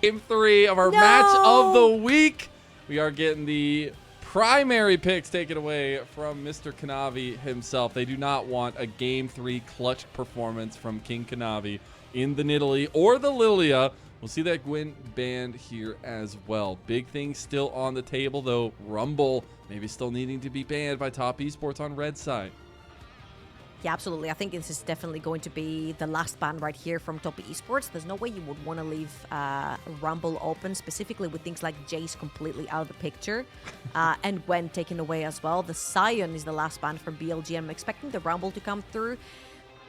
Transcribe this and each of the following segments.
Game 3 of our match of the week. We are getting the primary picks taken away from Mr. Kanavi himself. They do not want a Game 3 clutch performance from King Kanavi in the Nidalee or the Lilia. We'll see that Gwyn banned here as well. Big things still on the table, though. Rumble maybe still needing to be banned by Top Esports on red side. Yeah, absolutely. I think this is definitely going to be the last ban right here from Top Esports. There's no way you would want to leave Rumble open, specifically with things like Jace completely out of the picture and Gwen taken away as well. The Sion is the last ban from BLG. I'm expecting the Rumble to come through.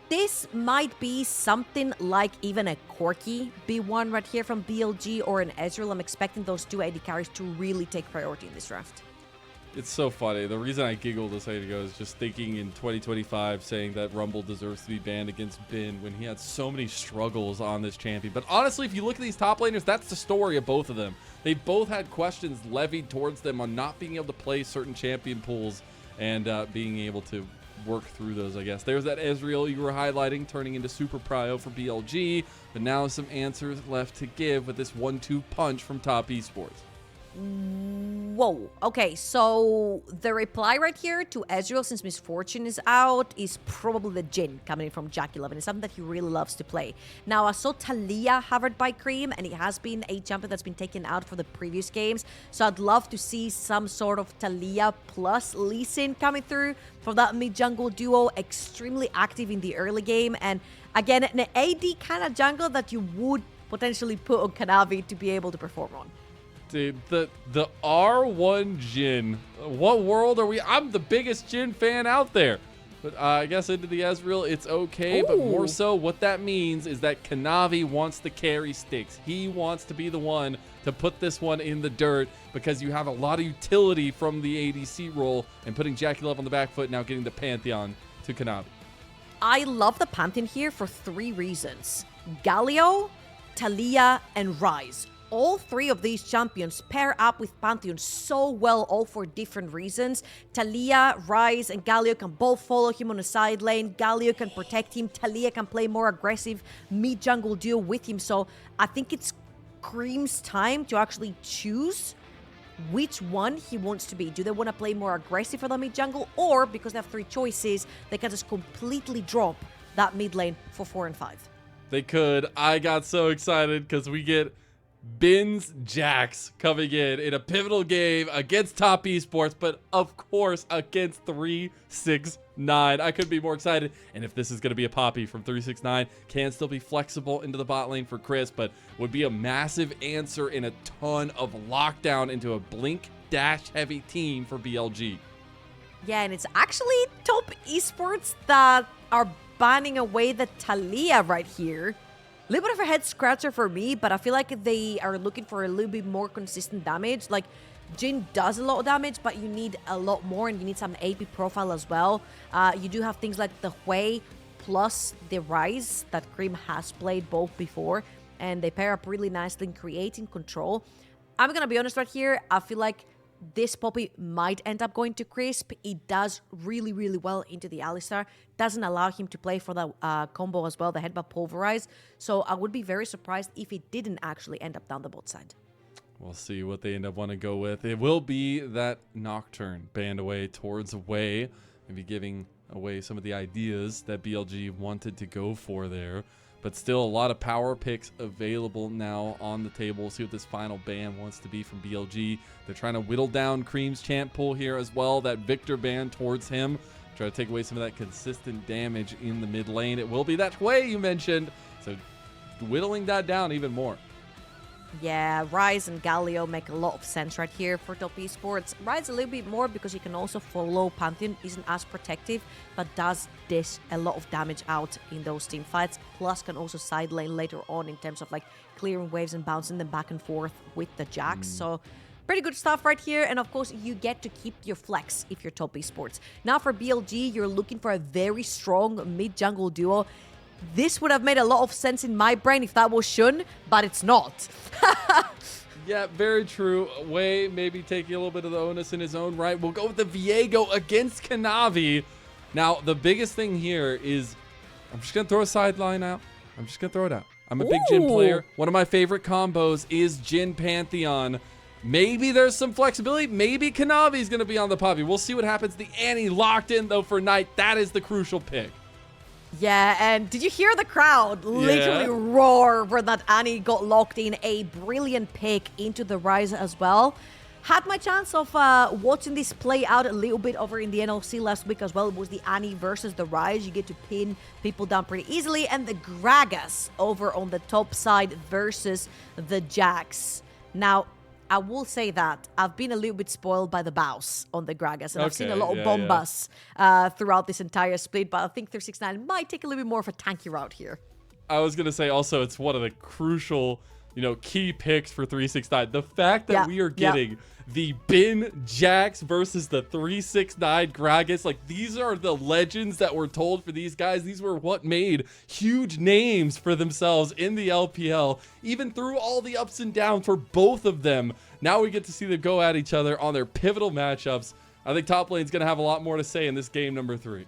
This might be something like even a Corki B1 right here from BLG or an Ezreal. I'm expecting those two AD carries to really take priority in this draft. It's so funny. The reason I giggled a second ago is just thinking in 2025 saying that Rumble deserves to be banned against Bin when he had so many struggles on this champion. But honestly, if you look at these top laners, that's the story of both of them. They both had questions levied towards them on not being able to play certain champion pools and being able to work through those, I guess. There's that Ezreal you were highlighting turning into super prio for BLG, but now some answers left to give with this 1-2 punch from Top Esports. Whoa. Okay, so the reply right here to Ezreal, since Misfortune is out, is probably the Jhin coming in from JackeyLove, and it's something that he really loves to play. Now, I saw Taliyah hovered by Creme, and it has been a champion that's been taken out for the previous games, so I'd love to see some sort of Taliyah plus Lee Sin coming through for that mid-jungle duo, extremely active in the early game, and again, an AD kind of jungle that you would potentially put on Kanavi to be able to perform on. Dude, the R1 Jhin. What world are we? I'm the biggest Jhin fan out there. But I guess into the Ezreal, it's okay. Ooh. But more so, what that means is that Kanavi wants to carry sticks. He wants to be the one to put this one in the dirt because you have a lot of utility from the ADC role and putting JackeyLove on the back foot, now getting the Pantheon to Kanavi. I love the Pantheon here for 3 reasons. Galio, Taliyah, and Ryze. All 3 of these champions pair up with Pantheon so well, all for different reasons. Taliyah, Ryze, and Galio can both follow him on the side lane. Galio can protect him. Taliyah can play more aggressive mid-jungle duo with him. So I think it's Creme's time to actually choose which one he wants to be. Do they want to play more aggressive for the mid-jungle? Or, because they have 3 choices, they can just completely drop that mid lane for 4 and 5. They could. I got so excited because we get Bin's Jax coming in a pivotal game against Top Esports, but of course against 369. I couldn't be more excited. And if this is going to be a poppy from 369, can still be flexible into the bot lane for Chris, but would be a massive answer in a ton of lockdown into a blink dash heavy team for BLG. Yeah, and it's actually Top Esports that are banning away the Taliyah right here. A little bit of a head scratcher for me, but I feel like they are looking for a little bit more consistent damage. Like, Jhin does a lot of damage, but you need a lot more, and you need some AP profile as well. You do have things like the Hui plus the Ryze that Creme has played both before, and they pair up really nicely in creating control. I'm gonna be honest right here, I feel like this Poppy might end up going to Crisp. It does really, really well into the Alistar. Doesn't allow him to play for the combo as well, the Headbutt Pulverize. So I would be very surprised if it didn't actually end up down the bot side. We'll see what they end up wanting to go with. It will be that Nocturne banned away towards Way, maybe giving away some of the ideas that BLG wanted to go for there. But still a lot of power picks available now on the table. We'll see what this final ban wants to be from BLG. They're trying to whittle down Creme's champ pool here as well. That Victor ban towards him. Try to take away some of that consistent damage in the mid lane. It will be that way you mentioned. So whittling that down even more. Yeah, Ryze and Galio make a lot of sense right here for Top Esports. Ryze a little bit more because he can also follow Pantheon, isn't as protective, but does dish a lot of damage out in those team fights. Plus can also side lane later on in terms of like clearing waves and bouncing them back and forth with the Jax. So pretty good stuff right here. And of course, you get to keep your flex if you're Top Esports. Now for BLG, you're looking for a very strong mid-jungle duo. This would have made a lot of sense in my brain if that was Shun, but it's not. Yeah, very true. Way maybe taking a little bit of the onus in his own right. We'll go with the Viego against Kanavi. Now, the biggest thing here is I'm just going to throw a sideline out. I'm just going to throw it out. I'm a big Jhin player. One of my favorite combos is Jhin Pantheon. Maybe there's some flexibility. Maybe Kanavi's going to be on the Poppy. We'll see what happens. The Annie locked in, though, for Knight. That is the crucial pick. Yeah, and did you hear the crowd literally roar when that Annie got locked in? A brilliant pick into the Rise as well. Had my chance of watching this play out a little bit over in the NLC last week as well. It was the Annie versus the Rise. You get to pin people down pretty easily. And the Gragas over on the top side versus the Jacks. Now, I will say that I've been a little bit spoiled by the bows on the Gragas, and I've seen a lot of bombas throughout this entire split, but I think 369 might take a little bit more of a tanky route here. I was going to say also it's one of the crucial, key picks for 369. The fact that we are getting the Bin Jacks versus the 369 Gragas, like these are the legends that were told for these guys. These were what made huge names for themselves in the LPL, even through all the ups and downs for both of them. Now we get to see them go at each other on their pivotal matchups. I think top lane's going to have a lot more to say in this game number 3.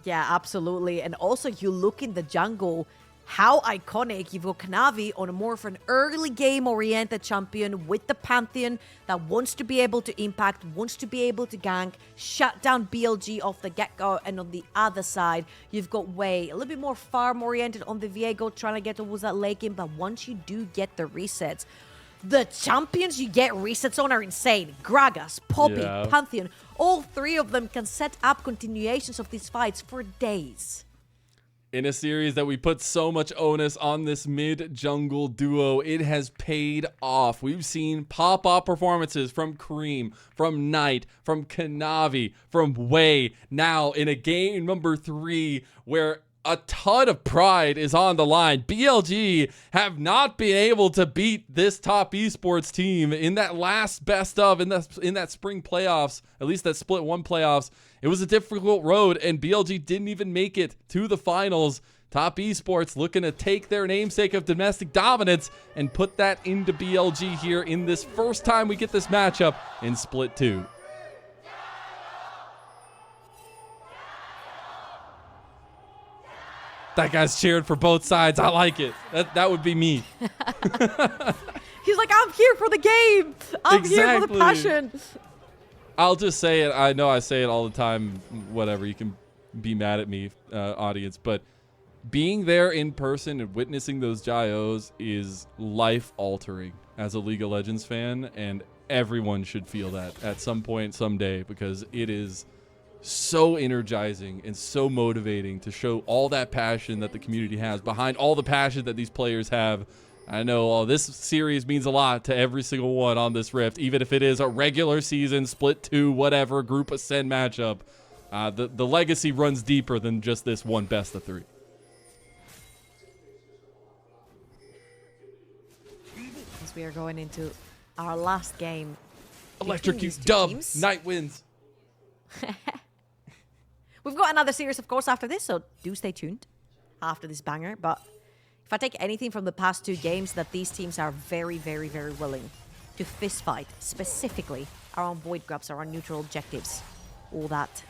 Yeah, absolutely. And also you look in the jungle, how iconic. You've got Kanavi on a more of an early game-oriented champion with the Pantheon that wants to be able to impact, wants to be able to gank, shut down BLG off the get-go. And on the other side, you've got Wei, a little bit more farm-oriented on the Viego, trying to get towards that late game. But once you do get the resets, the champions you get resets on are insane. Gragas, Poppy, Pantheon, all three of them can set up continuations of these fights for days. In a series that we put so much onus on this mid-jungle duo, it has paid off. We've seen pop-off performances from Creme, from Knight, from Kanavi, from Wei. Now, in a game number 3, where a ton of pride is on the line, BLG have not been able to beat this top esports team in that last best of, in that spring playoffs, at least that split 1 playoffs. It was a difficult road, and BLG didn't even make it to the finals. Top esports looking to take their namesake of domestic dominance and put that into BLG here in this first time we get this matchup in split 2. That guy's cheered for both sides. I like it. That would be me. He's like, I'm here for the game. I'm here for the passion. I'll just say it. I know I say it all the time. Whatever. You can be mad at me, audience. But being there in person and witnessing those Jaios is life-altering as a League of Legends fan. And everyone should feel that at some point, someday, because it is so energizing and so motivating to show all that passion that the community has behind all the passion that these players have. I know this series means a lot to every single one on this Rift, even if it is a regular season, split 2, whatever, group ascend matchup. The legacy runs deeper than just this one best of 3. As we are going into our last game. Electrocute dub. Knight wins. We've got another series, of course, after this, so do stay tuned after this banger. But if I take anything from the past 2 games, that these teams are very, very, very willing to fist fight, specifically around void grabs, around neutral objectives, all that.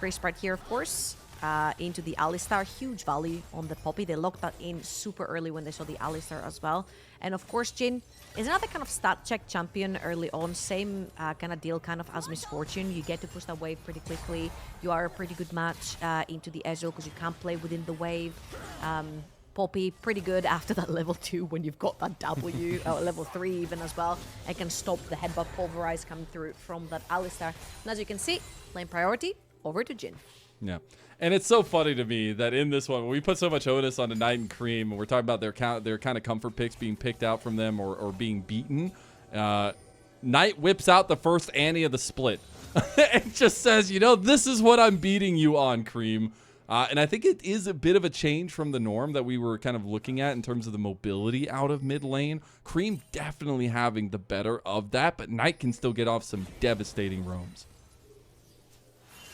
Free spread here, of course, into the Alistar. Huge value on the Poppy. They locked that in super early when they saw the Alistar as well. And of course, Jhin is another kind of stat check champion early on. Same kind of deal kind of as Misfortune. You get to push that wave pretty quickly. You are a pretty good match into the Ezreal because you can't play within the wave. Poppy, pretty good after that level 2 when you've got that W, level 3 even as well. And can stop the headbutt pulverize coming through from that Alistar. And as you can see, lane priority over to Jhin. Yeah. And it's so funny to me that in this one, we put so much onus on Knight and Creme, and we're talking about their kind of comfort picks being picked out from them or being beaten. Knight whips out the first Annie of the split. It just says, this is what I'm beating you on, Creme. And I think it is a bit of a change from the norm that we were kind of looking at in terms of the mobility out of mid lane. Creme definitely having the better of that, but Knight can still get off some devastating roams.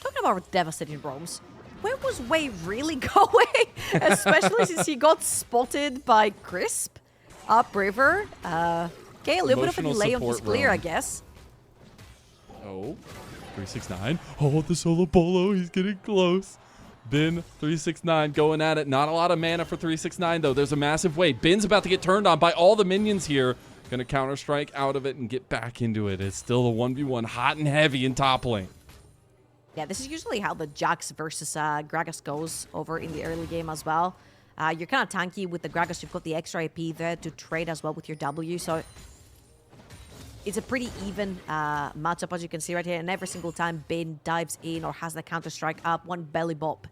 Talking about devastating roams, where was Wei really going? Especially since he got spotted by Crisp upriver. Okay, a little bit of a delay on his clear, I guess. Oh, 369. Oh, the solo bolo. He's getting close. Bin 369 going at it. Not a lot of mana for 369 though. There's a massive wave. Bin's about to get turned on by all the minions here. Gonna counter strike out of it and get back into it. It's still a 1v1 hot and heavy in top lane. Yeah, this is usually how the Jax versus Gragas goes over in the early game as well. You're kind of tanky with the Gragas. You've got the extra AP there to trade as well with your W. So it's a pretty even matchup, as you can see right here. And every single time Bin dives in or has the counter-strike up, one belly bop,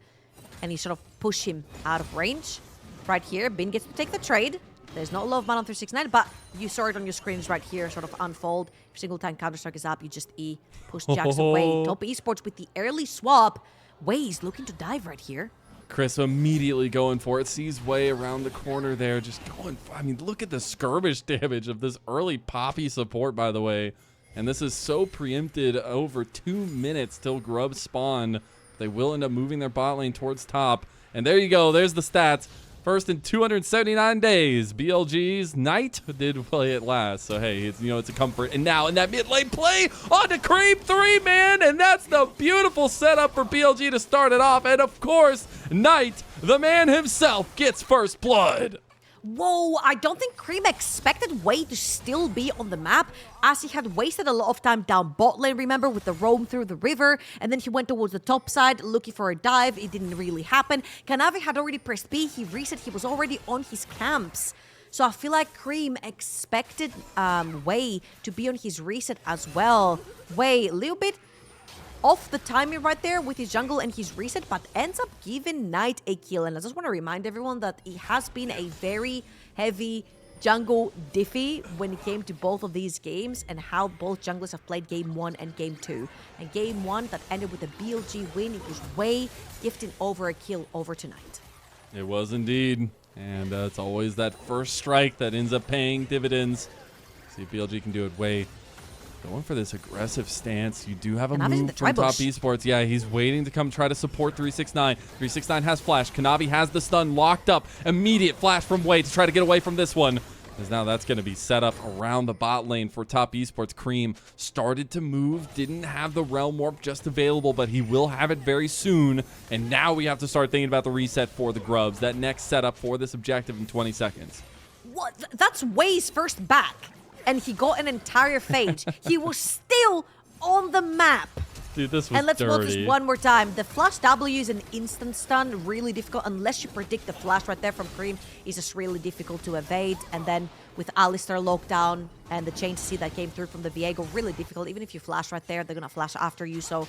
and you sort of push him out of range. Right here, Bin gets to take the trade. There's not a lot of mana on 369, but you saw it on your screens right here, sort of unfold. Every single time counter-strike is up, you just E, push Jax away. Top Esports with the early swap. Way's looking to dive right here. Chris immediately going for it. Sees Way around the corner there. Just going. I mean, look at the skirmish damage of this early Poppy support, by the way. And this is so preempted over 2 minutes till Grub spawn. They will end up moving their bot lane towards top. And there you go. There's the stats. First in 279 days, BLG's Knight did play it last. So, hey, it's a comfort. And now in that mid lane play on the Creme 3, man. And that's the beautiful setup for BLG to start it off. And, of course, Knight, the man himself, gets first blood. Whoa, I don't think Creme expected Way to still be on the map, as he had wasted a lot of time down bot lane, remember, with the roam through the river, and then he went towards the top side looking for a dive. It didn't really happen. Kanavi had already pressed B, he reset, he was already on his camps. So I feel like Creme expected Way to be on his reset as well. Way, a little bit off the timing right there with his jungle and his reset, but ends up giving Knight a kill. And I just want to remind everyone that it has been a very heavy jungle diffy when it came to both of these games and how both junglers have played game 1 and game 2. And game 1 that ended with a BLG win, it was Way gifting over a kill over to Knight. It was indeed. And it's always that first strike that ends up paying dividends. See if BLG can do it. Way going for this aggressive stance. You do have a move from top Esports. Yeah, he's waiting to come try to support 369. 369 has flash. Kanavi has the stun locked up. Immediate flash from Way to try to get away from this one. Because now that's going to be set up around the bot lane for top Esports. Creme started to move. Didn't have the Realm Warp just available, but he will have it very soon. And now we have to start thinking about the reset for the Grubs. That next setup for this objective in 20 seconds. What? That's Way's first back. And he got an entire phase. He was still on the map. Dude, this was And let's dirty. watch this one more time. The flash W is an instant stun, really difficult. Unless you predict the flash right there from Creme, it's just really difficult to evade. And then with Alistar locked down and the chain C that came through from the Viego, really difficult. Even if you flash right there, they're going to flash after you. So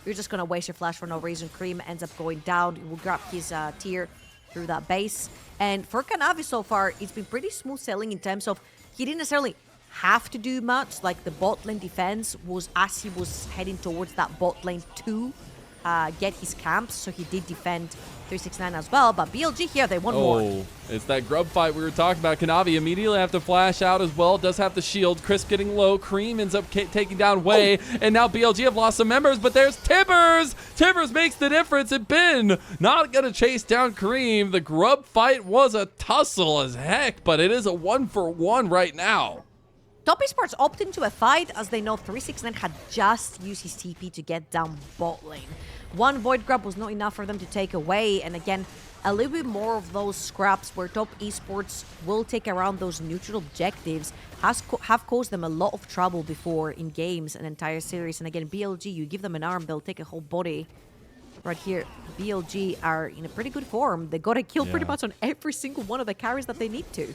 you're just going to waste your flash for no reason. Creme ends up going down. He will grab his tier through that base. And for Kanavi so far, it's been pretty smooth sailing in terms of he didn't necessarily have to do much. Like the bot lane defense was as he was heading towards that bot lane to get his camps. So he did defend 369 as well. But BLG here, they want more. It's that Grub fight we were talking about. Kanavi immediately have to flash out as well. Does have the shield. Crisp getting low. Creme ends up taking down Way. And now BLG have lost some members, but there's Tibbers. Tibbers makes the difference. And Ben not going to chase down Creme. The Grub fight was a tussle as heck, but it is a 1-for-1 right now. Top Esports opt into a fight as they know 369 had just used his TP to get down bot lane. One Void Grub was not enough for them to take away, and again, a little bit more of those scraps where Top Esports will take around those neutral objectives have caused them a lot of trouble before in games, an entire series. And again, BLG, you give them an arm, they'll take a whole body. Right here, BLG are in a pretty good form. They got a kill pretty much on every single one of the carries that they need to.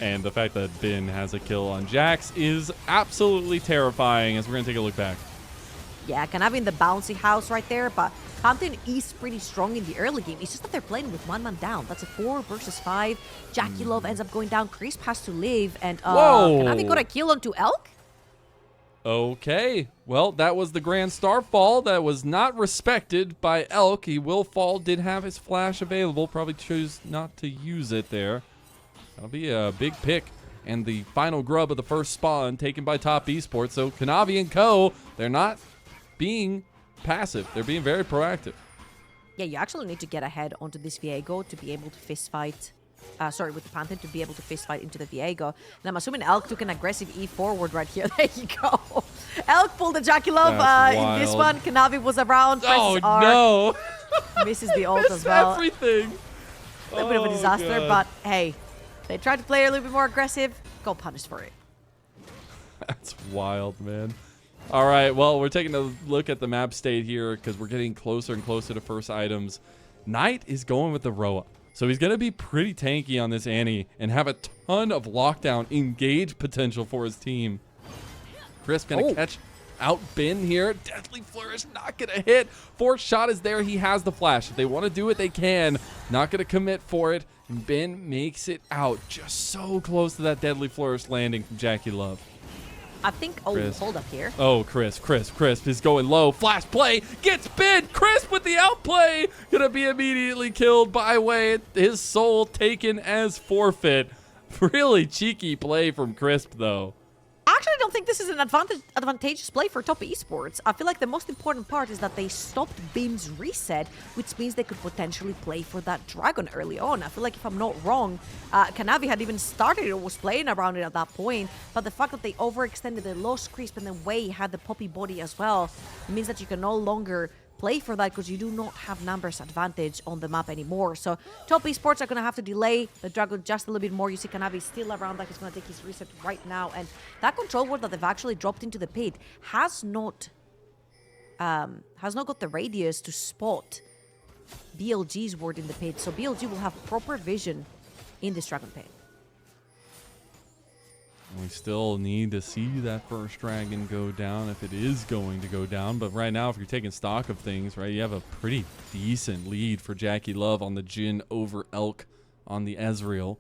And the fact that Bin has a kill on Jax is absolutely terrifying, as we're going to take a look back. Yeah, Kanavi in the bouncy house right there, but Hampton is pretty strong in the early game. It's just that they're playing with one man down. That's a 4 versus 5. JackeyLove ends up going down. Crisp has to live, and Kanavi got a kill onto Elk. Okay, well, that was the Grand Starfall that was not respected by Elk. He will fall, did have his flash available, probably chose not to use it there. That'll be a big pick. And the final Grub of the first spawn taken by Top Esports. So Kanavi and co, they're not being passive. They're being very proactive. Yeah, you actually need to get ahead onto this Viego to be able to fist fight. With the Pantheon to be able to fist fight into the Viego. And I'm assuming Elk took an aggressive E forward right here. There you go. Elk pulled the JackeyLove in this one. Kanavi was around. Oh, no. Misses the ult as well. Everything. A little bit of a disaster, God. but hey, they tried to play a little bit more aggressive. Got punished for it. That's wild, man. All right, well, we're taking a look at the map state here because we're getting closer and closer to first items. Knight is going with the Roa. So he's going to be pretty tanky on this Annie and have a ton of lockdown engage potential for his team. Crisp going to catch out Ben here. Deadly Flourish not going to hit. Fourth shot is there. He has the flash. If they want to do it, they can. Not going to commit for it. And Ben makes it out just so close to that Deadly Flourish landing from JackeyLove. I think, hold up here. Oh, Crisp is going low. Flash play, gets Ben. Crisp with the outplay. Gonna be immediately killed by Way. His soul taken as forfeit. Really cheeky play from Crisp, though. I actually don't think this is an advantageous play for top esports. I feel like the most important part is that they stopped Beam's reset, which means they could potentially play for that dragon early on. I feel like if I'm not wrong, Kanavi had even started or was playing around it at that point, but the fact that they overextended, they lost Crisp, and then Wei had the poppy body as well, means that you can no longer play for that because you do not have numbers advantage on the map anymore. So top esports are going to have to delay the dragon just a little bit more. You see Kanavi still around, like he's going to take his reset right now, and that control ward that they've actually dropped into the pit has not got the radius to spot BLG's ward in the pit. So BLG will have proper vision in this dragon pit. We still need to see that first dragon go down if it is going to go down. But right now, if you're taking stock of things, right, you have a pretty decent lead for JackeyLove on the Jhin over Elk on the Ezreal,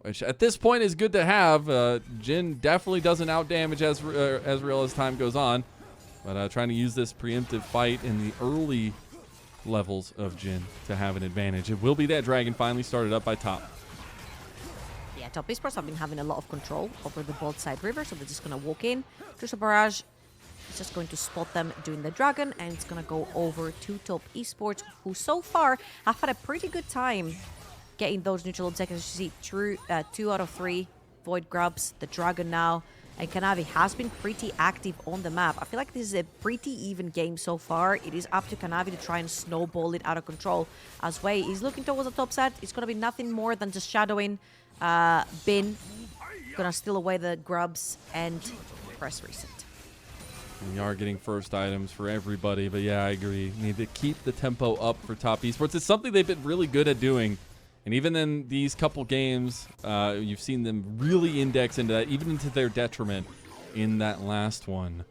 which at this point is good to have. Jhin definitely doesn't outdamage Ezreal as time goes on, but trying to use this preemptive fight in the early levels of Jhin to have an advantage. It will be that dragon finally started up by top. Yeah, top esports have been having a lot of control over the both side river, so they're just going to walk in. Just a barrage is just going to spot them doing the dragon, and it's going to go over to top esports, who so far have had a pretty good time getting those neutral objectives. You see, true 2 out of 3 void grubs, the dragon now, and Kanavi has been pretty active on the map. I feel like this is a pretty even game so far. It is up to Kanavi to try and snowball it out of control. As Wei is looking towards the top side, it's going to be nothing more than just shadowing Bin. Gonna steal away the grubs and press reset. We are getting first items for everybody, but yeah, I agree. Need to keep the tempo up for top esports. It's something they've been really good at doing. And even in these couple games, you've seen them really index into that, even into their detriment in that last one.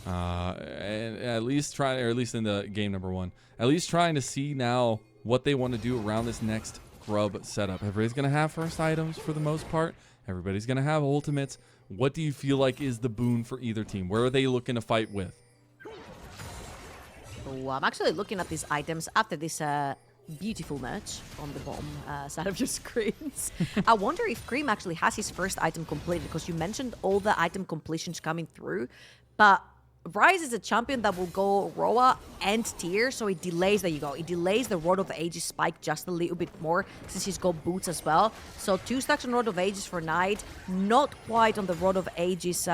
And at least in the game number 1, at least trying to see now what they want to do around this next Grub setup. Everybody's going to have first items for the most part. Everybody's going to have ultimates. What do you feel like is the boon for either team? Where are they looking to fight with? Oh, I'm actually looking at these items after this beautiful match on the bottom side of your screens. I wonder if Creme actually has his first item completed, because you mentioned all the item completions coming through, but Ryze is a champion that will go Roa and tier, so it delays, there you go, it delays the Rod of Ages spike just a little bit more since he's got boots as well. So 2 stacks on Rod of Ages for Knight, not quite on the Rod of Ages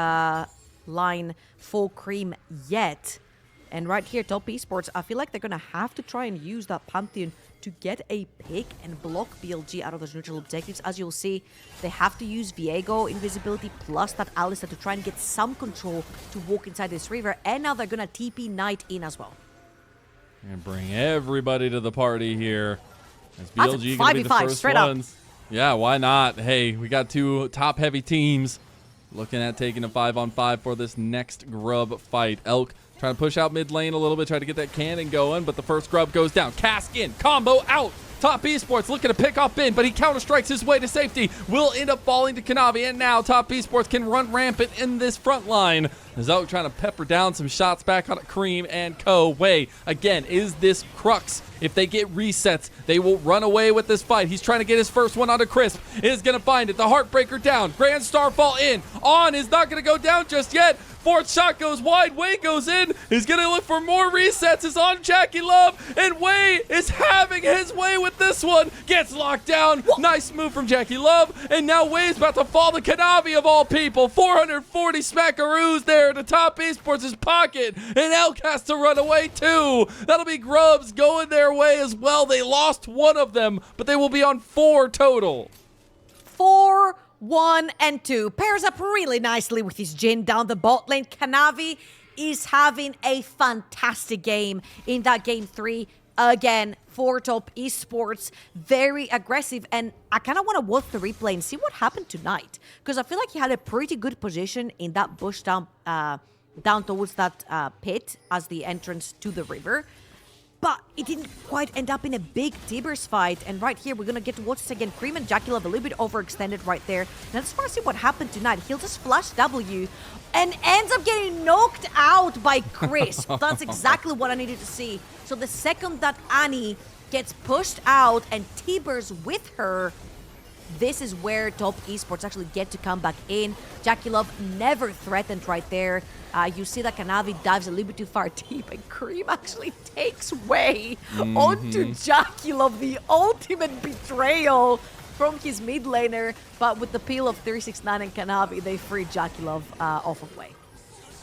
line for Creme yet. And right here, top esports, I feel like they're going to have to try and use that Pantheon to get a pick and block BLG out of those neutral objectives. As you'll see, they have to use Viego invisibility plus that Alistar to try and get some control to walk inside this river. And now they're going to TP Knight in as well. And bring everybody to the party here. As BLG going to be the first ones. Up. Yeah, why not? Hey, we got 2 top-heavy teams looking at taking a 5-on-5 for this next Grub fight. Elk trying to push out mid lane a little bit, try to get that cannon going, but the first Grub goes down. Cask in, combo out. Top esports looking to pick off Bin, but he counter-strikes his way to safety. Will end up falling to Kanavi, and now top esports can run rampant in this front line. Zoe trying to pepper down some shots back on Creme and co. Wei, again, is this Crux. If they get resets, they will run away with this fight. He's trying to get his first one onto Crisp. Is going to find it. The Heartbreaker down. Grand Starfall in. On is not going to go down just yet. Fourth shot goes wide. Wei goes in. He's going to look for more resets. It's on JackeyLove. And Wei is having his way with this one. Gets locked down. Nice move from JackeyLove. And now Wei's about to fall to Kanavi of all people. 440 smackaroos there to top esports' pocket. And Elk has to run away too. That'll be Grubs going there their way as well. They lost one of them, but they will be on 4 total. 4, 1, and 2. Pairs up really nicely with his Jhin down the bot lane. Kanavi is having a fantastic game in that game 3. Again, for Top Esports, very aggressive. And I kind of want to watch the replay and see what happened tonight. Because I feel like he had a pretty good position in that bush down towards that pit as the entrance to the river. But it didn't quite end up in a big Tibbers fight. And right here, we're going to get to watch this again. Creme and JackeyLove a little bit overextended right there. And I just want to see what happened tonight. He'll just flash W and ends up getting knocked out by Crisp. That's exactly what I needed to see. So the second that Annie gets pushed out and Tibbers with her, this is where Top Esports actually get to come back in. JackeyLove never threatened right there. You see that Kanavi dives a little bit too far deep, and Creme actually takes way onto JackeyLove, the ultimate betrayal from his mid laner. But with the peel of 369 and Kanavi, they free JackeyLove off of way.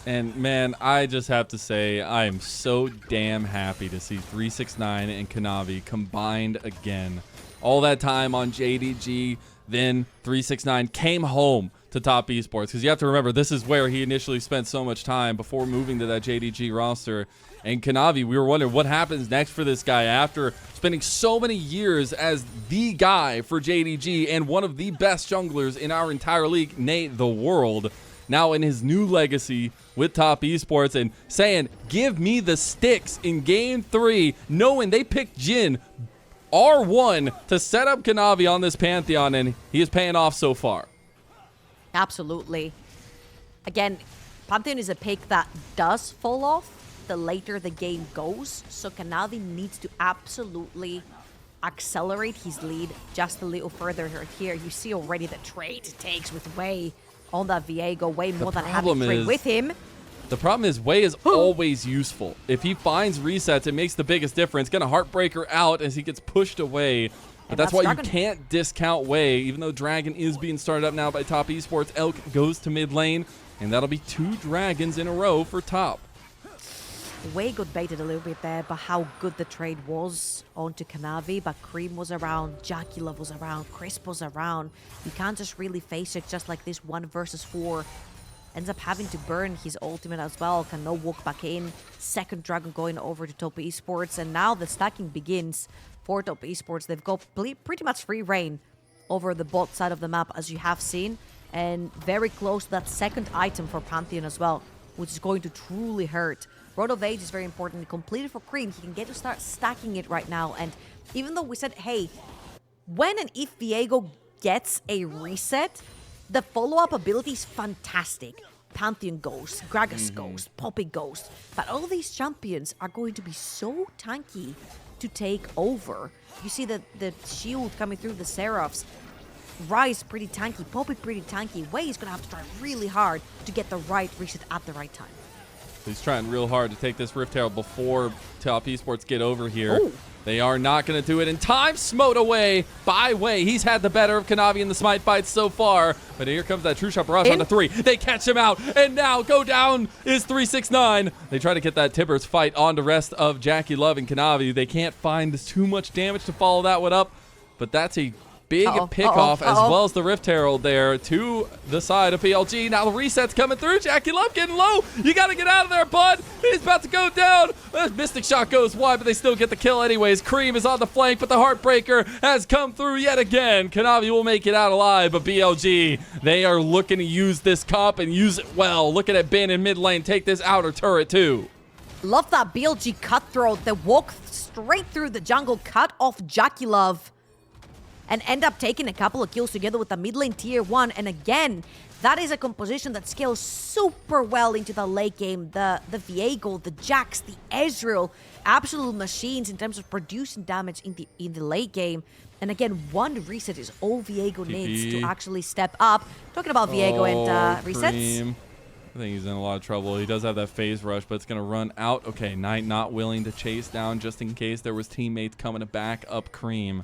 And man, I just have to say, I am so damn happy to see 369 and Kanavi combined again. All that time on JDG, then 369 came home to Top Esports, because you have to remember, this is where he initially spent so much time before moving to that JDG roster. And Kanavi, we were wondering what happens next for this guy after spending so many years as the guy for JDG and one of the best junglers in our entire league, nay, the world. Now in his new legacy with Top Esports and saying, give me the sticks in game 3, knowing they picked Jhin R1 to set up Kanavi on this Pantheon, and he is paying off so far. Absolutely. Again, Pantheon is a pick that does fall off the later the game goes, so Kanavi needs to absolutely accelerate his lead just a little further here. You see already the trade it takes with Wei on that Viego, way more than having trade with him. The problem is Wei is always useful. If he finds resets, it makes the biggest difference. Gonna Heartbreaker out as he gets pushed away. But that's why you can't discount Wei, even though Dragon is being started up now by Top Esports. Elk goes to mid lane, and that'll be 2 Dragons in a row for Top. Wei got baited a little bit there, but how good the trade was onto Kanavi. But Creme was around, JackeyLove was around, Crisp was around. You can't just really face it just like this 1 versus 4. Ends up having to burn his ultimate as well. Can no walk back in. Second Dragon going over to Top Esports. And now the stacking begins for Top Esports. They've got pretty much free reign over the bot side of the map, as you have seen. And very close to that second item for Pantheon as well, which is going to truly hurt. Road of Age is very important. Completed for Creme. He can get to start stacking it right now. And even though we said, hey, when and if Viego gets a reset, the follow-up ability is fantastic. Pantheon Ghost, Gragas Ghost, Poppy Ghost. But all these champions are going to be so tanky to take over. You see the shield coming through the Seraphs. Rise pretty tanky, Poppy pretty tanky. Wei is going to have to try really hard to get the right reset at the right time. He's trying real hard to take this Rift Herald before Top Esports get over here. Ooh. They are not going to do it in time. Smote away by Wei. He's had the better of Kanavi in the smite fights so far. But here comes that True Shot barrage on the 3. They catch him out. And now go down is 369. They try to get that Tibbers fight on the rest of JackeyLove and Kanavi. They can't find too much damage to follow that one up. But that's a big pick-off as well as the Rift Herald there to the side of BLG. Now the reset's coming through. JackeyLove getting low. You got to get out of there, bud. He's about to go down. Mystic Shot goes wide, but they still get the kill anyways. Creme is on the flank, but the Heartbreaker has come through yet again. Kanavi will make it out alive, but BLG, they are looking to use this comp and use it well. Looking at Ben in mid lane. Take this outer turret too. Love that BLG cutthroat that walked straight through the jungle, cut off JackeyLove, and end up taking a couple of kills together with the mid lane tier 1. And again, that is a composition that scales super well into the late game. The Viego, the Jax, the Ezreal, absolute machines in terms of producing damage in the late game. And again, 1 reset is all Viego needs to actually step up. Talking about Viego and resets. Creme. I think he's in a lot of trouble. He does have that phase rush, but it's going to run out. Okay, Knight not willing to chase down just in case there was teammates coming to back up Creme.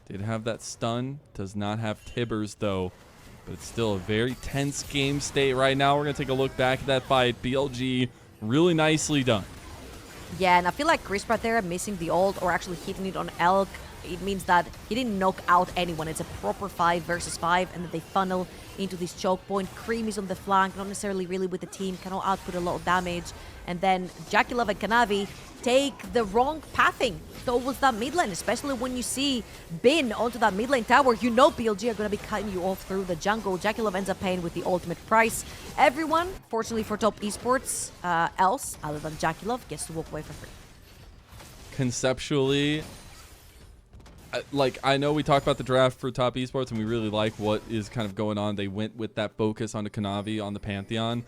Did have that stun. Does not have Tibbers, though. But it's still a very tense game state right now. We're going to take a look back at that fight. BLG, really nicely done. Yeah, and I feel like Chris right there missing the ult or actually hitting it on Elk, it means that he didn't knock out anyone. It's a proper 5 versus 5, and then they funnel into this choke point. Creme is on the flank, not necessarily really with the team, cannot output a lot of damage. And then JackeyLove and Kanavi take the wrong pathing towards that mid lane, especially when you see Bin onto that mid lane tower. You know BLG are going to be cutting you off through the jungle. JackeyLove ends up paying with the ultimate price. Everyone, fortunately for top esports, else, other than JackeyLove, gets to walk away for free. Conceptually, like, I know we talked about the draft for top esports and we really like what is kind of going on. They went with that focus onto Kanavi on the Pantheon.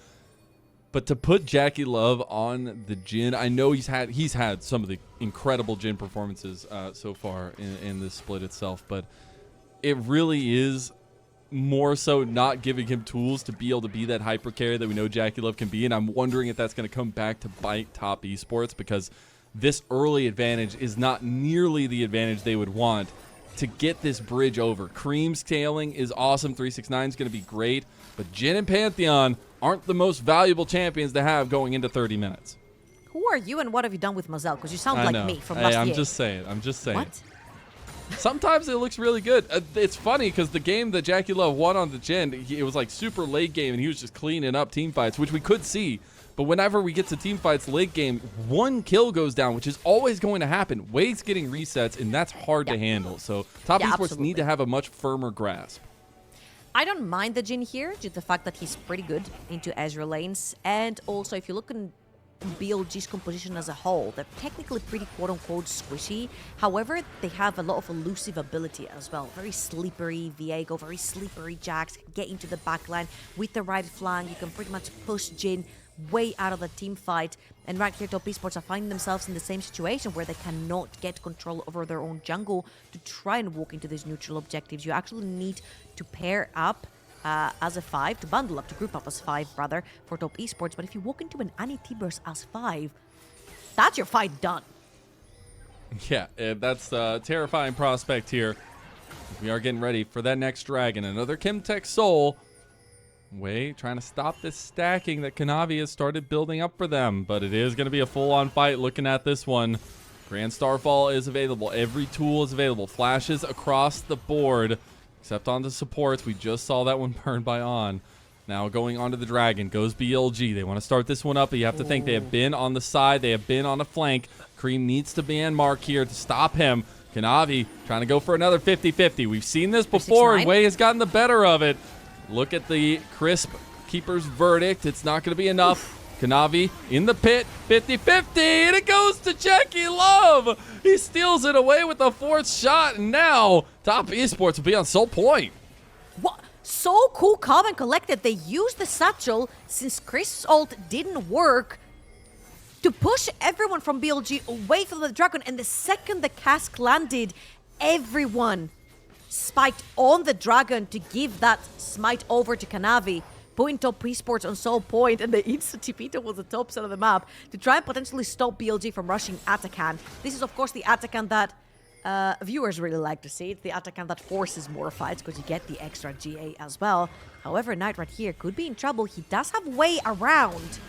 But to put JackeyLove on the Jhin, I know he's had some of the incredible Jhin performances so far in this split itself, but it really is more so not giving him tools to be able to be that hyper carry that we know JackeyLove can be. And I'm wondering if that's going to come back to bite top esports, because this early advantage is not nearly the advantage they would want to get this bridge over. Creme's tailing is awesome. 369 is going to be great, but Jhin and Pantheon aren't the most valuable champions to have going into 30 minutes. Who are you and what have you done with Mazel? Because you sound like me from last year. I'm just saying. What? Sometimes it looks really good. It's funny because the game that JackeyLove won on the Jhin, it was like super late game and he was just cleaning up team fights, which we could see. But whenever we get to team fights late game, one kill goes down, which is always going to happen. Wade's getting resets, and that's hard to handle. So top esports need to have a much firmer grasp. I don't mind the Jhin here due to the fact that he's pretty good into Ezreal lanes. And also, if you look at BLG's composition as a whole, they're technically pretty quote-unquote squishy. However, they have a lot of elusive ability as well. Very slippery Viego, very slippery Jax, get into the backline with the right flank. You can pretty much push Jhin way out of the team fight. And right here, top esports are finding themselves in the same situation where they cannot get control over their own jungle to try and walk into these neutral objectives. You actually need to pair up as a 5, to bundle up, to group up as 5 rather, for top esports. But if you walk into an Anti-Burst as 5, that's your fight done. Yeah, that's a terrifying prospect here. We are getting ready for that next dragon. Another Chemtech Soul. Wei trying to stop this stacking that Kanavi has started building up for them, but it is going to be a full-on fight looking at this one. Grand Starfall is available. Every tool is available. Flashes across the board, except on the supports. We just saw that one burned by On. Now going onto the dragon goes BLG. They want to start this one up, but you have to think they have been on the side. They have been on a flank. Creme needs to be on mark here to stop him. Kanavi trying to go for another 50-50. We've seen this before, and Wei has gotten the better of it. Look at the crisp keeper's verdict. It's not going to be enough. Kanavi in the pit, 50-50, and it goes to JackeyLove. He steals it away with the 4th shot, and now top esports will be on Soul Point. What? So cool, calm and collected. They used the satchel since Chris' ult didn't work to push everyone from BLG away from the dragon, and the second the cask landed, everyone spiked on the dragon to give that smite over to Kanavi, putting top esports on Soul Point, and the instant TP towards the top side of the map to try and potentially stop BLG from rushing Atakan. This is, of course, the Atakan that viewers really like to see. It's the Atakan that forces more fights because you get the extra GA as well. However, Knight right here could be in trouble. He does have Wei around.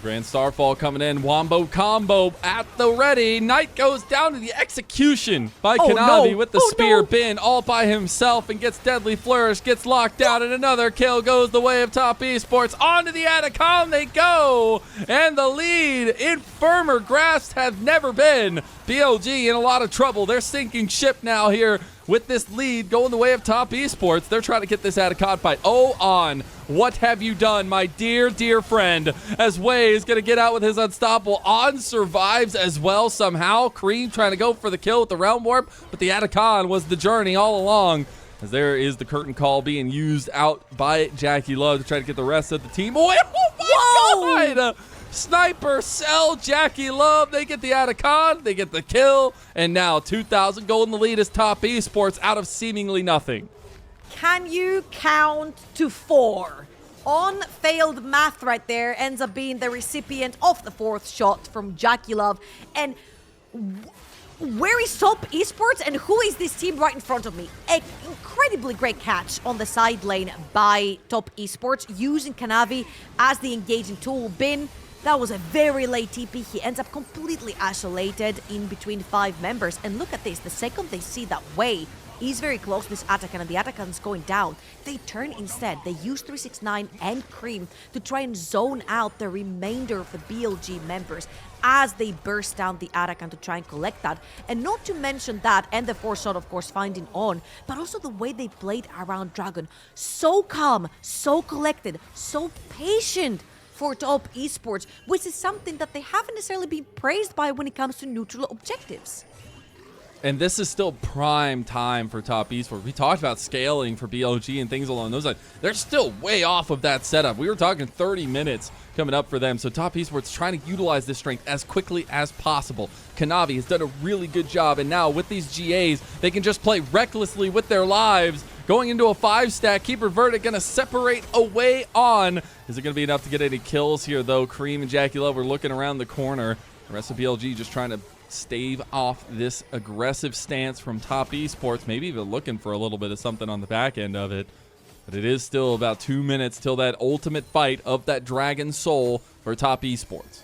Grand Starfall coming in. Wombo combo at the ready. Knight goes down to the execution by Kanavi with the spear. Bin all by himself and gets Deadly Flourish. Gets locked down, and another kill goes the way of top esports. Onto the Atacon they go. And the lead in firmer grasp have never been. BLG in a lot of trouble. They're sinking ship now here with this lead going the way of top esports. They're trying to get this Atacon fight. Oh, On, what have you done, my dear, dear friend? As Wei is going to get out with his unstoppable. On survives as well somehow. Creme trying to go for the kill with the Realm Warp, but the Atacon was the journey all along. As there is the curtain call being used out by JackeyLove to try to get the rest of the team away. Oh my God! Sniper sell JackeyLove. They get the Atacon, they get the kill, and now 2,000 gold in the lead as top esports out of seemingly nothing. Can you count to 4? On failed math right there, ends up being the recipient of the 4th shot from JackeyLove. And where is top esports and who is this team right in front of me? An incredibly great catch on the side lane by top esports, using Kanavi as the engaging tool. Bin That was a very late TP. He ends up completely isolated in between 5 members. And look at this. The second they see that Wei is very close to this Atakan and the Atakan's going down, they turn instead. They use 369 and Creme to try and zone out the remainder of the BLG members as they burst down the Atakan to try and collect that. And not to mention that, and the force shot, of course, finding on, but also the way they played around Dragon. So calm, so collected, so patient for top esports, which is something that they haven't necessarily been praised by when it comes to neutral objectives. And this is still prime time for top esports. We talked about scaling for BLG and things along those lines. They're still way off of that setup. We were talking 30 minutes coming up for them. So top esports trying to utilize this strength as quickly as possible. Kanavi has done a really good job. And now with these GAs, they can just play recklessly with their lives. Going into a 5-stack, Keeper Verdict going to separate away on. Is it going to be enough to get any kills here, though? Creme and JackeyLove are looking around the corner. The rest of BLG just trying to stave off this aggressive stance from top esports, maybe even looking for a little bit of something on the back end of it. But it is still about 2 minutes till that ultimate fight of that Dragon Soul for top esports.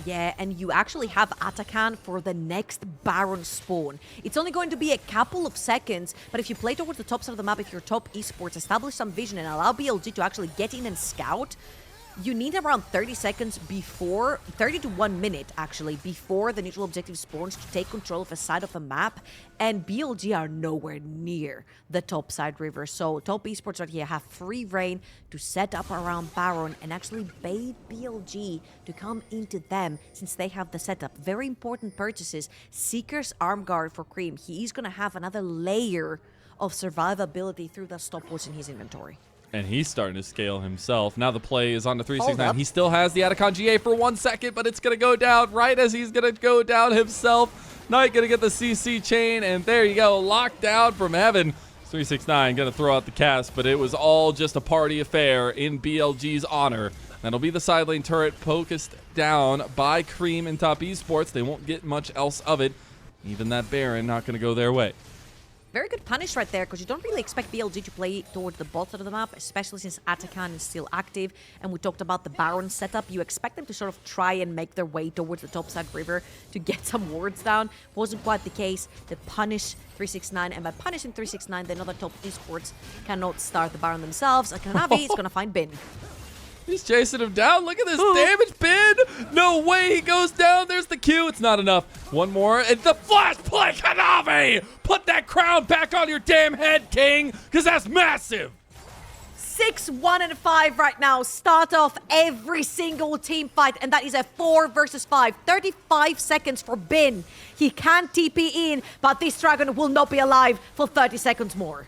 Yeah, and you actually have Atakan for the next Baron spawn. It's only going to be a couple of seconds, but if you play towards the top side of the map, if you're top esports, establish some vision and allow BLG to actually get in and scout, you need around 30 seconds before, 30 to 1 minute actually, before the neutral objective spawns to take control of a side of a map, and BLG are nowhere near the top side river. So top esports right here have free reign to set up around Baron and actually bait BLG to come into them since they have the setup. Very important purchases. Seeker's arm guard for Creme. He is going to have another layer of survivability through that stopwatch in his inventory. And he's starting to scale himself. Now the play is on to 369. He still has the Atakan GA for 1 second, but it's going to go down right as he's going to go down himself. Knight going to get the CC chain, and there you go. Locked down from heaven. 369 going to throw out the cast, but it was all just a party affair in BLG's honor. That'll be the side lane turret focused down by Creme and top esports. They won't get much else of it. Even that Baron not going to go their way. Very good punish right there, because you don't really expect BLG to play towards the bottom of the map, especially since Atakan is still active. And we talked about the Baron setup. You expect them to sort of try and make their way towards the topside river to get some wards down. Wasn't quite the case. They punish 369, and by punishing 369, they know that top esports cannot start the Baron themselves. And Kanavi is going to find Bin. He's chasing him down. Look at this damage, Bin. No way he goes down. There's the Q. It's not enough. One more. And the flash play, Kanavi. Put that crown back on your damn head, King, because that's massive. 6, 1, and 5 right now. Start off every single team fight, and that is a 4 versus 5. 35 seconds for Bin. He can TP in, but this Dragon will not be alive for 30 seconds more.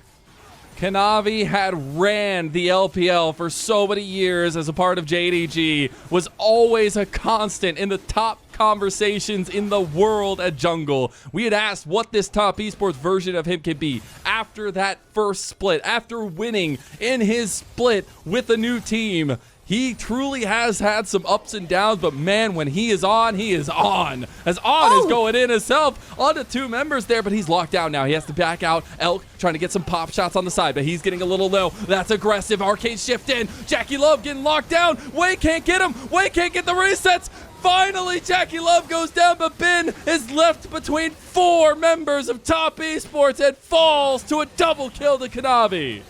Kanavi had ran the LPL for so many years as a part of JDG, was always a constant in the top conversations in the world at Jungle. We had asked what this top esports version of him could be after that first split, after winning in his split with a new team. He truly has had some ups and downs, but man, when he is on, he is on. As On is going in himself onto 2 members there, but he's locked down now. He has to back out. Elk trying to get some pop shots on the side, but he's getting a little low. That's aggressive. Arcade shift in. JackeyLove getting locked down. Wei can't get him. Wei can't get the resets. Finally, JackeyLove goes down, but Bin is left between 4 members of top esports and falls to a double kill to Kanavi.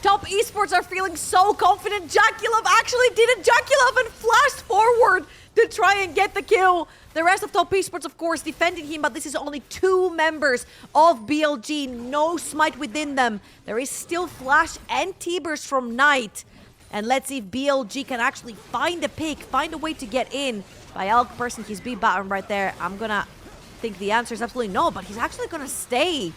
Top esports are feeling so confident. JackeyLove actually did it. JackeyLove and flashed forward to try and get the kill. The rest of top esports, of course, defending him, but this is only 2 members of BLG. No smite within them. There is still flash and T-burst from Knight. And let's see if BLG can actually find a pick, find a way to get in. By Elk person, his B button right there. I'm gonna think the answer is absolutely no, but he's actually gonna stay.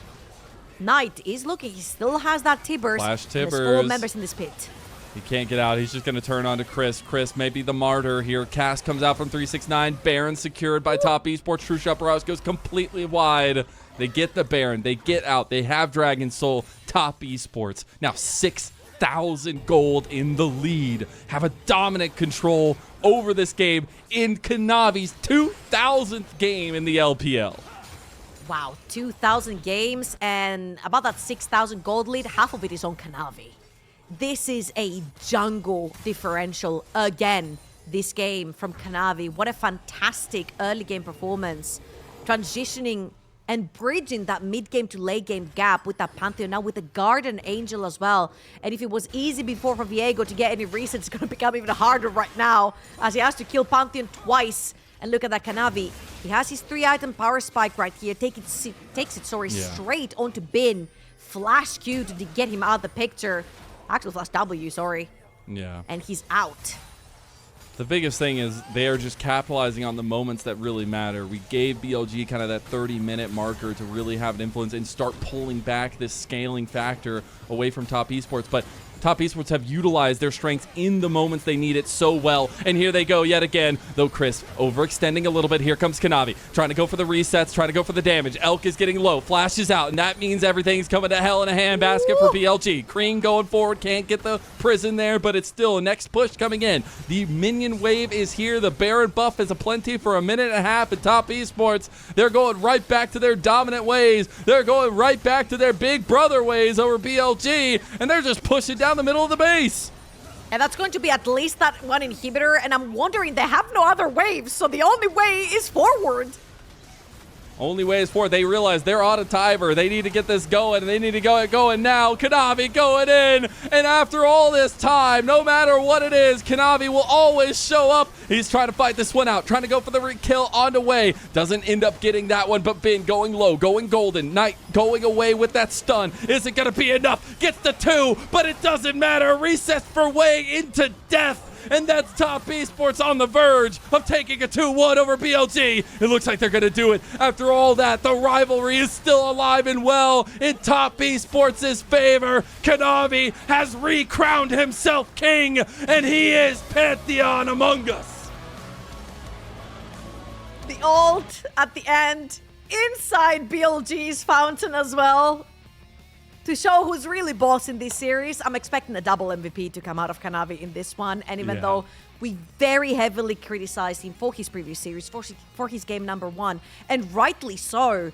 Knight is looking. He still has that T-burst. Flash T-burst. There's 4 members in this pit. He can't get out. He's just going to turn on to Chris. Chris may be the martyr here. Cast comes out from 369. Baron secured by top esports. True Shot Barrage goes completely wide. They get the Baron. They get out. They have Dragon Soul. Top esports. Now 6,000 gold in the lead. Have a dominant control over this game in Kanavi's 2,000th game in the LPL. Wow, 2,000 games and about that 6,000 gold lead, half of it is on Kanavi. This is a jungle differential again. this game from Kanavi. What a fantastic early game performance. Transitioning and bridging that mid-game to late-game gap with that Pantheon, now with the Guardian Angel as well. And if it was easy before for Viego to get any resets, it's going to become even harder right now as he has to kill Pantheon twice. And look at that Kanavi. He has his 3-item power spike right here. Takes it straight onto Bin. Flash Q to get him out of the picture. Actually, Flash W, sorry. Yeah. And he's out. The biggest thing is they are just capitalizing on the moments that really matter. We gave BLG kind of that 30-minute marker to really have an influence and start pulling back this scaling factor away from Top Esports. But Top Esports have utilized their strengths in the moments they need it so well. And here they go yet again. Though Chris overextending a little bit. Here comes Kanavi. Trying to go for the resets, trying to go for the damage. Elk is getting low. Flashes out. And that means everything's coming to hell in a handbasket for BLG. Creme going forward. Can't get the prison there, but it's still a next push coming in. The minion wave is here. The Baron buff is aplenty for a minute and a half at Top Esports. They're going right back to their dominant ways. They're going right back to their big brother ways over BLG. And they're just pushing down the middle of the base. And that's going to be at least that one inhibitor, and I'm wondering, they have no other waves, so the only way is forward. Only way is forward. They realize they're on a timer. They need to get this going, and they need to get it going now. Kanavi going in, and after all this time, no matter what it is, Kanavi will always show up. He's trying to fight this one out, trying to go for the kill on the way. Doesn't end up getting that one, but Bin going low, going golden. Knight going away with that stun. Is it going to be enough? Gets the 2, but it doesn't matter. Resets for way into death. And that's Top Esports on the verge of taking a 2-1 over BLG. It looks like they're going to do it. After all that, the rivalry is still alive and well in Top Esports' favor. Kanavi has recrowned himself king, and he is Pantheon among us. The ult at the end, inside BLG's fountain as well. To show who's really boss in this series, I'm expecting a double MVP to come out of Kanavi in this one. And even though we very heavily criticized him for his previous series, for his game number 1, and rightly so,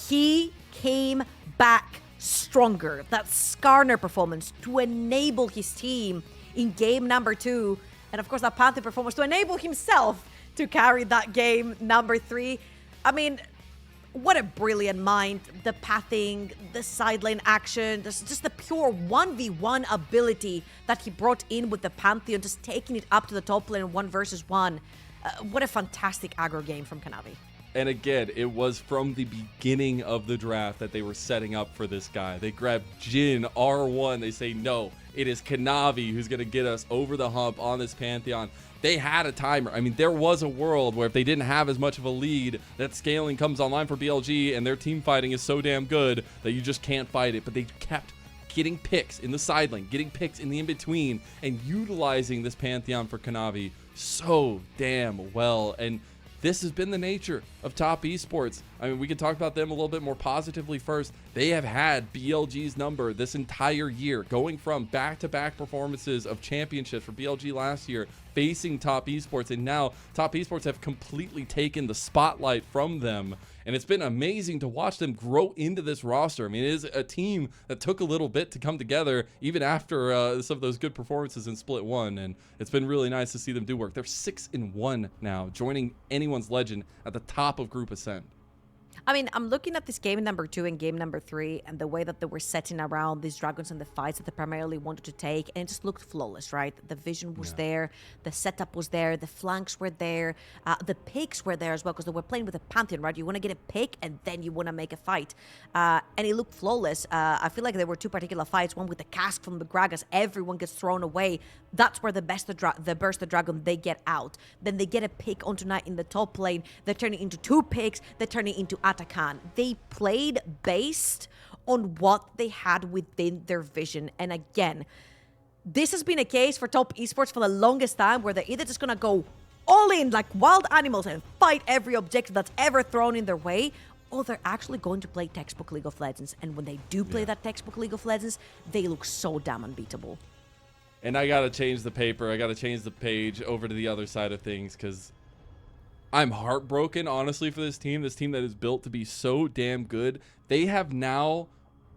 he came back stronger. That Skarner performance to enable his team in game number 2. And of course, that Panther performance to enable himself to carry that game number 3. I mean, what a brilliant mind. The pathing, the side lane action, just the pure 1v1 ability that he brought in with the Pantheon, just taking it up to the top lane in 1 versus 1. What a fantastic aggro game from Kanavi. And again, it was from the beginning of the draft that they were setting up for this guy. They grabbed Jin, R1. They say, no, it is Kanavi who's going to get us over the hump on this Pantheon. They had a timer. I mean, there was a world where if they didn't have as much of a lead, that scaling comes online for BLG, and their team fighting is so damn good that you just can't fight it. But they kept getting picks in the side lane, getting picks in the in-between, and utilizing this Pantheon for Kanavi so damn well. And this has been the nature of Top Esports. I mean, we can talk about them a little bit more positively first. They have had BLG's number this entire year, going from back-to-back performances of championships for BLG last year, facing Top Esports, and now Top Esports have completely taken the spotlight from them. And it's been amazing to watch them grow into this roster. I mean, it is a team that took a little bit to come together, even after some of those good performances in Split 1. And it's been really nice to see them do work. They're 6-1 now, joining anyone's legend at the top of Group Ascent. I mean, I'm looking at this game number 2 and game number 3 and the way that they were setting around these dragons and the fights that they primarily wanted to take, and it just looked flawless, right? The vision was there, the setup was there, the flanks were there, the picks were there as well, because they were playing with a Pantheon, right? You want to get a pick and then you want to make a fight. And it looked flawless. I feel like there were 2 particular fights, one with the cask from the Gragas, everyone gets thrown away. That's where the Burst the Dragon, they get out. Then they get a pick onto Knight in the top lane, they turn it into 2 picks, they turn it into Atakan. They played based on what they had within their vision. And again, this has been a case for Top Esports for the longest time, where they're either just going to go all in like wild animals and fight every objective that's ever thrown in their way, or they're actually going to play textbook League of Legends. And when they do play that textbook League of Legends, they look so damn unbeatable. And I got to change the paper. I got to change the page over to the other side of things, because I'm heartbroken, honestly, for this team that is built to be so damn good. They have now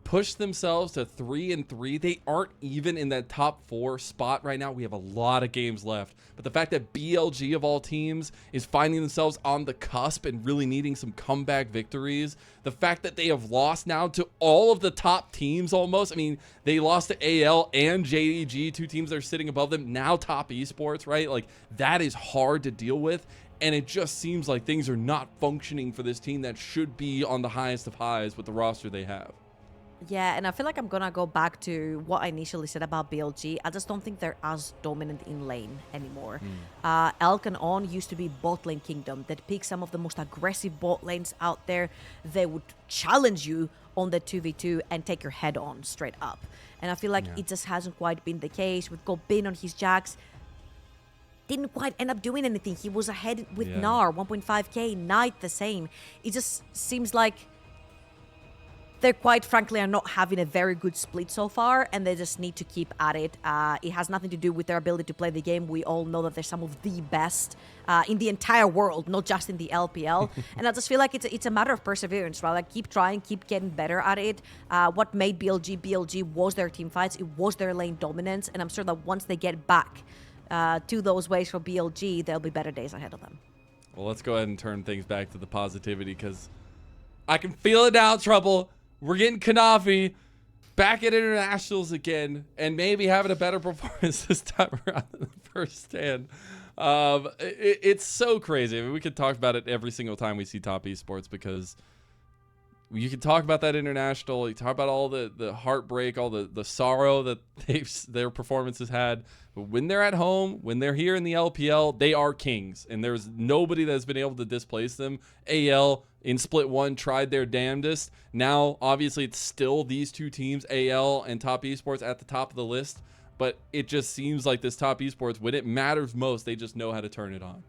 pushed themselves to 3-3. They aren't even in that top 4 spot right now. We have a lot of games left, but the fact that BLG of all teams is finding themselves on the cusp and really needing some comeback victories, the fact that they have lost now to all of the top teams almost. I mean, they lost to AL and JDG, 2 teams that are sitting above them, now top esports, right? Like, that is hard to deal with. And it just seems like things are not functioning for this team that should be on the highest of highs with the roster they have. Yeah, and I feel like I'm gonna go back to what I initially said about BLG. I just don't think they're as dominant in lane anymore. Elk and On used to be bot lane kingdom. They'd pick some of the most aggressive bot lanes out there. They would challenge you on the 2v2 and take your head on straight up. And I feel like it just hasn't quite been the case. With Gobin on his Jacks, didn't quite end up doing anything. He was ahead with Gnar, 1.5k, Knight the same. It just seems like they quite frankly are not having a very good split so far, and they just need to keep at it. It has nothing to do with their ability to play the game. We all know that they're some of the best in the entire world, not just in the LPL. And I just feel like it's a matter of perseverance, right? Like, keep trying, keep getting better at it. What made BLG was their team fights. It was their lane dominance, and I'm sure that once they get back to those ways for BLG, there'll be better days ahead of them. Well, let's go ahead and turn things back to the positivity, because I can feel it now, Trouble. We're getting Kanavi back at internationals again, and maybe having a better performance this time around than the first stand. It's so crazy. I mean, we could talk about it every single time we see top esports, because you can talk about that international. You talk about all the heartbreak, all the sorrow that their performances had. But when they're at home, when they're here in the LPL, they are kings, and there's nobody that's been able to displace them. AL in split 1 tried their damnedest. Now, obviously, it's still these 2 teams, AL and top esports, at the top of the list. But it just seems like this top esports, when it matters most, they just know how to turn it on.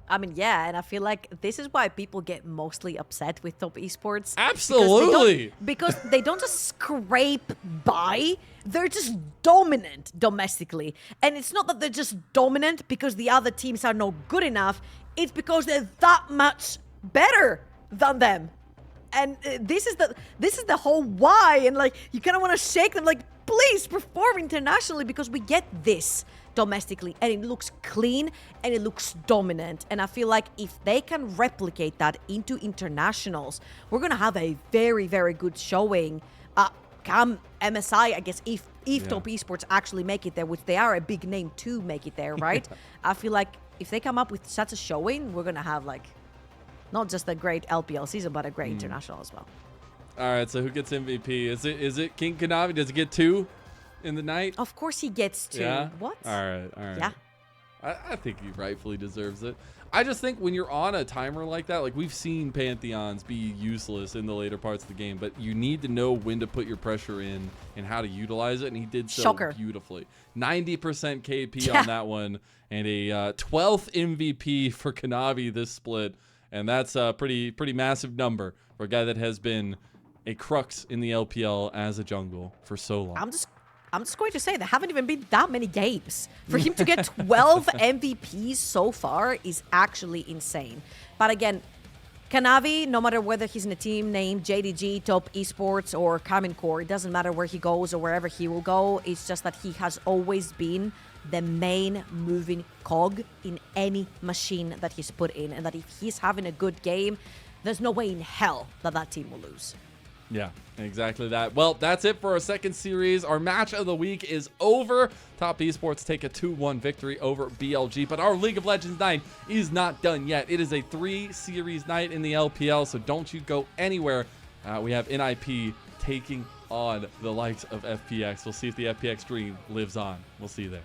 I mean, yeah, and I feel like this is why people get mostly upset with top esports. Absolutely. Because they don't just scrape by, they're just dominant domestically. And it's not that they're just dominant because the other teams are not good enough, it's because they're that much better than them. And this is the whole why, and like, you kind of want to shake them like, please perform internationally, because we get this domestically and it looks clean and it looks dominant. And I feel like if they can replicate that into internationals, we're gonna have a very, very good showing come MSI, I guess, if top esports actually make it there, which they are a big name to make it there, right? I feel like if they come up with such a showing, we're gonna have like not just a great LPL season, but a great international as well. All right, so who gets MVP? Is it King Kanavi? Does it get 2 in the night? Of course he gets 2. Yeah? What? All right. Yeah. I think he rightfully deserves it. I just think when you're on a timer like that, like, we've seen Pantheons be useless in the later parts of the game, but you need to know when to put your pressure in and how to utilize it, and he did so beautifully. 90% KP on that one, and a 12th MVP for Kanavi this split, and that's a pretty massive number for a guy that has been a crux in the LPL as a jungle for so long. I'm just going to say there haven't even been that many games. For him to get 12 MVPs so far is actually insane. But again, Kanavi, no matter whether he's in a team named JDG, Top Esports, or Carmen Core, it doesn't matter where he goes or wherever he will go. It's just that he has always been the main moving cog in any machine that he's put in. And that if he's having a good game, there's no way in hell that that team will lose. Yeah, exactly that. Well, that's it for our second series. Our match of the week is over. Top Esports take a 2-1 victory over BLG, but our League of Legends night is not done yet. It is a 3-series night in the LPL, so don't you go anywhere. We have NIP taking on the likes of FPX. We'll see if the FPX dream lives on. We'll see you there.